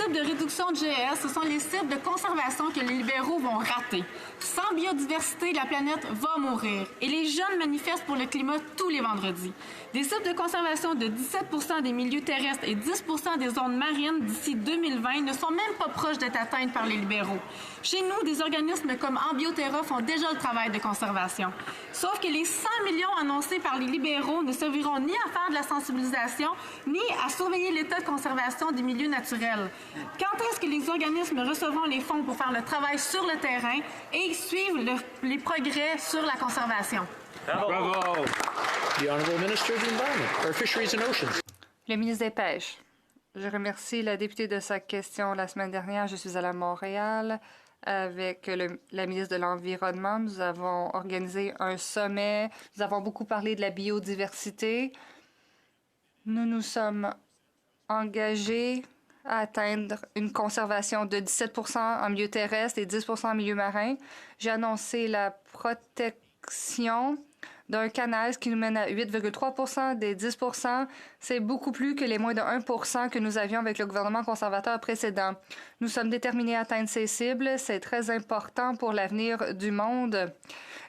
cibles de réduction de GES, ce sont les cibles de conservation que les libéraux vont rater. Sans biodiversité, la planète va mourir. Et les jeunes manifestent pour le climat tous les vendredis. Des cibles de conservation de 17 des milieux terrestres et 10 des zones marines d'ici 2020 ne sont même pas proches d'être atteintes par les libéraux. Chez nous, des organismes comme Ambioterra font déjà le travail de conservation. Sauf que les 100 millions annoncés par les libéraux ne serviront ni à faire de la sensibilisation, ni à surveiller l'état de conservation des milieux naturels. Quand est-ce que les organismes recevront les fonds pour faire le travail sur le terrain et suivre les progrès sur la conservation? Bravo! The Honourable Minister of the Environment, or Fisheries and Oceans. Le ministre des Pêches. Je remercie la députée de sa question la semaine dernière. Je suis allée à Montréal avec la ministre de l'Environnement. Nous avons organisé un sommet. Nous avons beaucoup parlé de la biodiversité. Nous nous sommes engagés à atteindre une conservation de 17 en milieu terrestre et 10 en milieu marin. J'ai annoncé la protection d'un canal qui nous mène à 8,3 des 10 C'est beaucoup plus que les moins de 1 que nous avions avec le gouvernement conservateur précédent. Nous sommes déterminés à atteindre ces cibles. C'est très important pour l'avenir du monde.